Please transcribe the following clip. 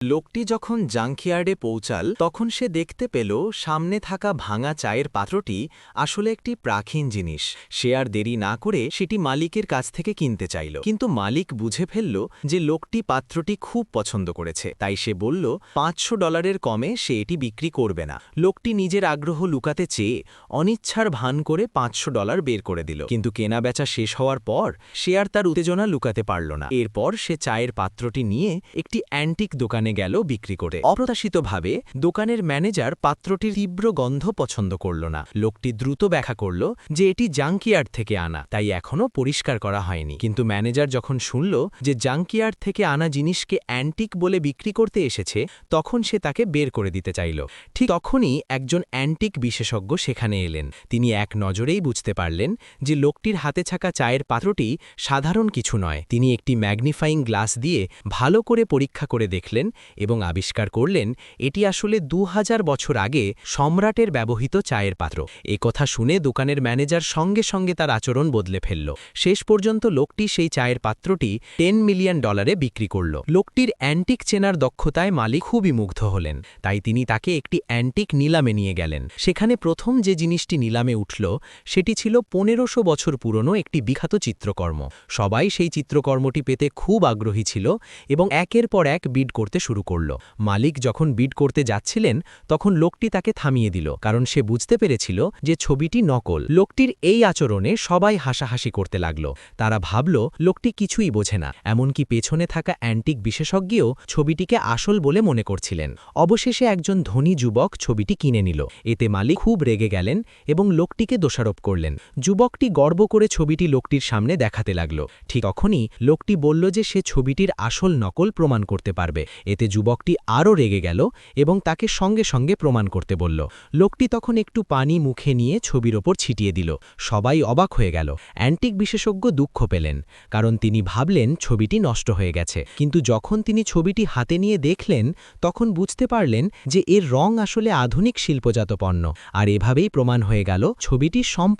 লোকটি যখন জাঙ্কিয়ার্ডে পৌঁছাল তখন সে দেখতে পেল সামনে থাকা ভাঙা চায়ের পাত্রটি আসলে একটি প্রাচীন জিনিস। সে আর দেরি না করে সেটি মালিকের কাছ থেকে কিনতে চাইল, কিন্তু মালিক বুঝে ফেলল যে লোকটি পাত্রটি খুব পছন্দ করেছে, তাই সে বলল $500 কমে সে এটি বিক্রি করবে না। লোকটি নিজের আগ্রহ লুকাতে চেয়ে অনিচ্ছার ভান করে $500 বের করে দিল, কিন্তু কেনাবেচা শেষ হওয়ার পর সে আর তার উত্তেজনা লুকাতে পারল না। এরপর সে চায়ের পাত্রটি নিয়ে একটি অ্যান্টিক দোকানে গেল বিক্রি করে। অপ্রত্যাশিতভাবে দোকানের ম্যানেজার পাত্রটির তীব্র গন্ধ পছন্দ করল না। লোকটি দ্রুত ব্যাখ্যা করল যে এটি জাঙ্কিয়ার্ড থেকে আনা, তাই এখনও পরিষ্কার করা হয়নি। কিন্তু ম্যানেজার যখন শুনল যে জাঙ্কিয়ার্ড থেকে আনা জিনিসকে অ্যান্টিক বলে বিক্রি করতে এসেছে, তখন সে তাকে বের করে দিতে চাইল। ঠিক তখনই একজন অ্যান্টিক বিশেষজ্ঞ সেখানে এলেন। তিনি এক নজরেই বুঝতে পারলেন যে লোকটির হাতে থাকা চায়ের পাত্রটি সাধারণ কিছু নয়। তিনি একটি ম্যাগনিফাইং গ্লাস দিয়ে ভালো করে পরীক্ষা করে দেখলেন এবং আবিষ্কার করলেন এটি আসলে 2000 বছর আগে সম্রাটের ব্যবহৃত চায়ের পাত্র। কথা শুনে দোকানের ম্যানেজার সঙ্গে সঙ্গে তার আচরণ বদলে ফেলল। শেষ পর্যন্ত লোকটি সেই চায়ের পাত্রটি $10 মিলিয়ন বিক্রি করল। লোকটির অ্যান্টিক চেনার দক্ষতায় মালিক খুবই মুগ্ধ হলেন, তাই তিনি তাকে একটি অ্যান্টিক নিলামে নিয়ে গেলেন। সেখানে প্রথম যে জিনিসটি নিলামে উঠল সেটি ছিল 1500 বছর পুরনো একটি বিখ্যাত চিত্রকর্ম। সবাই সেই চিত্রকর্মটি পেতে খুব আগ্রহী ছিল এবং একের পর এক বিড করতে শুরু করল। মালিক যখন বিড করতে যাচ্ছিলেন তখন লোকটি তাকে থামিয়ে দিল, কারণ সে বুঝতে পেরেছিল যে ছবিটি নকল। লোকটির এই আচরণে সবাই হাসাহাসি করতে লাগল। তারা ভাবল লোকটি কিছুই বোঝে না, এমনকি পেছনে থাকা অ্যান্টিক বিশেষজ্ঞও ছবিটিকে আসল বলে মনে করছিলেন। অবশেষে একজন ধনী যুবক ছবিটি কিনে নিল। এতে মালিক খুব রেগে গেলেন এবং লোকটিকে দোষারোপ করলেন। যুবকটি গর্ব করে ছবিটি লোকটির সামনে দেখাতে লাগল। ঠিক তখনই লোকটি বলল যে সে ছবিটির আসল নকল প্রমাণ করতে পারবে। এতে যুবকটি আরও রেগে গেল এবং তাকে সঙ্গে সঙ্গে প্রমাণ করতে বলল। লোকটি তখন একটু পানি মুখে নিয়ে ছবির ওপর ছিটিয়ে দিল। সবাই অবাক হয়ে গেল। অ্যান্টিক বিশেষজ্ঞ দুঃখ পেলেন, কারণ তিনি ভাবলেন ছবিটি নষ্ট হয়ে গেছে। কিন্তু যখন তিনি ছবিটি হাতে নিয়ে দেখলেন তখন বুঝতে পারলেন যে এর রং আসলে আধুনিক শিল্পজাত পণ্য। আর এভাবেই প্রমাণ হয়ে গেল ছবিটি সম্পূর্ণ